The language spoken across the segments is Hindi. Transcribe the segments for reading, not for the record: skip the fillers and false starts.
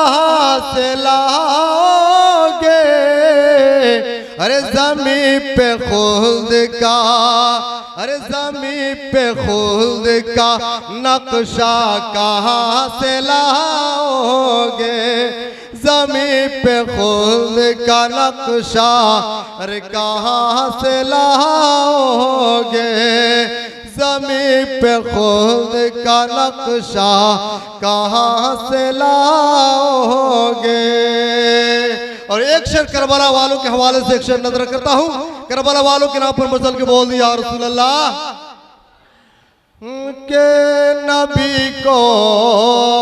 कहाँ से लाओगे, अरे ज़मीं पे खुल्द का, अरे ज़मीं पे खुल्द का नक्शा कहाँ से लाओगे, ज़मीं पे खुल्द का नक्शा अरे कहाँ से लाओगे, ज़मीं पे खुल्द का नक्शा कहाँ से लाओगे। और एक शेर करबला वालों के हवाले से एक शेर नजर करता हूँ। करबला वालों के नाम पर मसल के बोल दिया रसूल अल्लाह के नबी को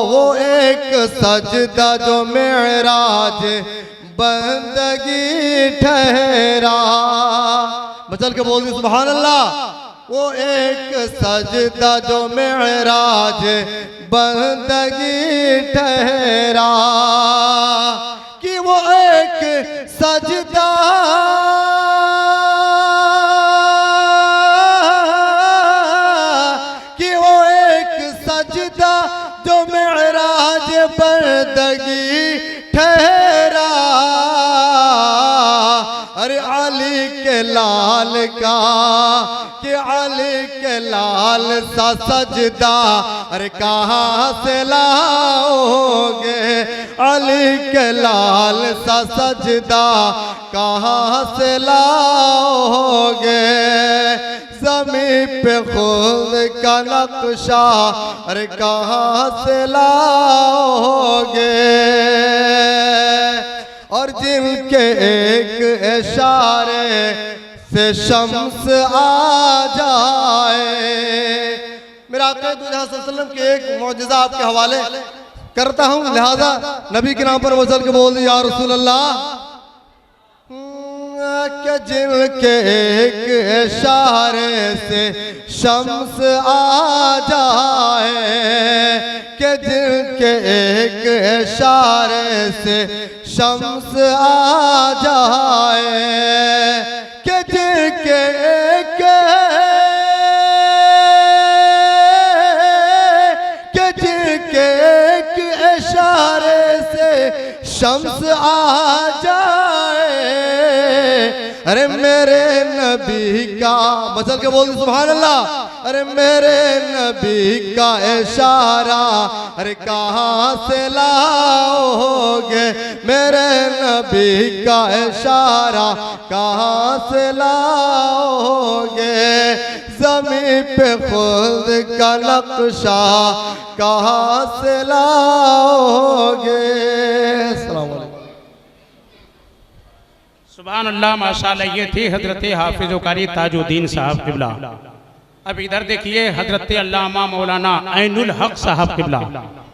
वो एक सजदा जो मेराज बंदगी ठहरा, मचल के बोल दी सुभान अल्लाह। वो एक सजदा जो मेराज बंदगी ठहरा, कि वो एक सजदा जो मेराज बंदगी ठहरा, अरे अली के लाल का, कि अली के लाल सा सजदा अरे कहाँ से लाओगे, अली के लाल सा सजदा कहाँ से लाओगे, ज़मीं पे खुल्द का नक्शा अरे कहाँ से लाओगे। और जिनके एक इशारे से शम्स आ जाए, मेरा आक़ा दो जहां सल्लल्लाहु अलैहि वसल्लम के एक मौजज़ा आपके हवाले करता हूँ, लिहाजा नबी के नाम पर वसल के बोल दिया रसूल अल्लाह के जिनके एक इशारे से शम्स आ जाए, के जिनके एक इशारे से शम्स आ जाए, के जिनके एक इशारे से शम्स आ जाए, अरे मेरे नबी का, मचल के बोल सुभान अल्लाह, अरे मेरे नबी का इशारा अरे कहाँ से लाओगे, मेरे नबी का इशारा कहाँ से लाओगे, ज़मीं पे खुल्द का नक्शा कहाँ से लाओगे। अस्सलाम वालेकुम। सुभान अल्लाह माशाअल्लाह। ये थे हजरत हाफिज़ कारी ताजुद्दीन साहब किबला। अब इधर देखिए हजरत अल्लामा मौलाना ऐनुल हक साहब किबला,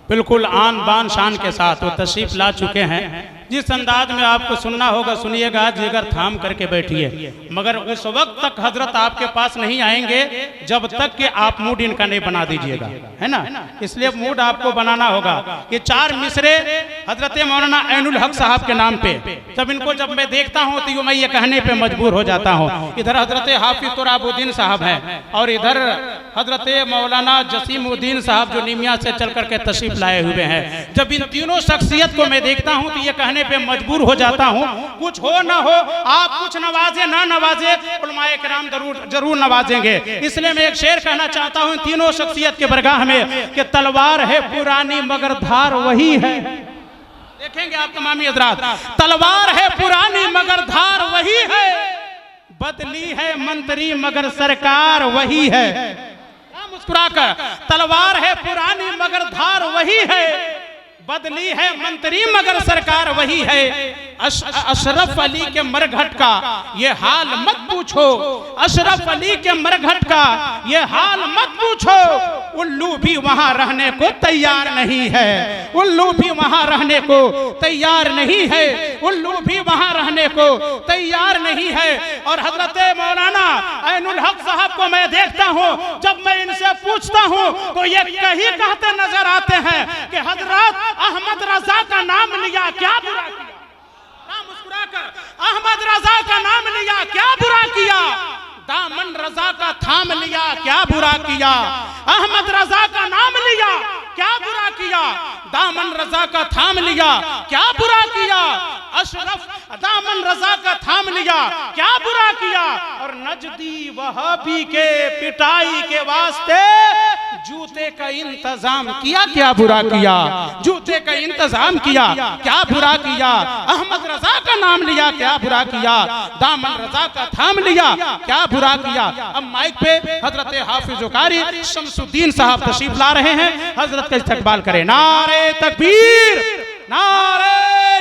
बिल्कुल आन बान शान के साथ वो तशरीफ ला चुके हैं। जिस अंदाज में आपको सुनना होगा सुनिएगा, जिगर थाम करके बैठिए, मगर उस वक्त तक हजरत आपके पास नहीं आएंगे जब तक कि आप मूड इनका नहीं बना दीजिएगा, है ना। इसलिए मूड आपको बनाना होगा। ये चार मिसरे हजरत मौलाना ऐनुल हक साहब के नाम पे, जब मैं देखता हूँ तो मैं ये कहने पे मजबूर हो जाता हूँ। इधर हजरत हाफिज तुराबुद्दीन साहब हैं और इधर हजरत मौलाना जसीमुद्दीन साहब जो निमिया से चल करके तशरीफ लाए हुए हैं। जब इन तीनों शख्सियत को मैं देखता हूँ तो ये कहने पे मजबूर हो जाता हूँ, कुछ हो ना हो, आप कुछ नवाजे ना नवाजे, उलमाए किराम जरूर नवाजेंगे। इसलिए मैं एक शेर कहना चाहता हूँ तीनों शख्सियत के बरगाह में कि तलवार है पुरानी मगर धार वही है। देखेंगे आप तमामी हज़रात, तलवार है पुरानी मगर धार वही है, बदली है मंत्री मगर सरकार वही है। मुस्कुराकर, तलवार है पुरानी मगर धार वही है, बदली है मंत्री मगर सरकार वही है। अशरफ अली के मरघट का ये हाल मत पूछो, अशरफ अली के मरघट का ये हाल मत पूछो, उल्लू भी वहां रहने को तैयार नहीं है, उल्लू भी वहां रहने को तैयार नहीं है, उल्लू भी वहां रहने को तैयार नहीं है। और हजरत मौलाना ऐनुल हक साहब को मैं देखता हूं, जब मैं इनसे पूछता हूं तो ये कहीं कहते नजर आते हैं कि हजरत अहमद रजा का नाम लिया क्या बुरा किया, मुस्कुराकर अहमद रजा का नाम लिया क्या बुरा किया, दामन रजा का थाम लिया क्या बुरा किया, अहमद रजा का नाम लिया क्या बुरा किया, दामन रजा का थाम लिया, क्या बुरा किया। अशरफ दामन रजा का थाम लिया, क्या बुरा किया। और नजदी वहाबी के पिटाई के वास्ते जूते का इंतजाम किया, क्या बुरा किया। जूते का इंतजाम किया, क्या बुरा किया। अहमद रजा का नाम लिया, क्या बुरा किया। दामन रजा का थाम लिया, क्या बुरा किया। अब माइक पे हजरत हाफिज कारी शमसुद्दीन साहब तशरीफ ला रहे हैं, हजरत का इस्तकबाल करें। नारे तकबीर, नारे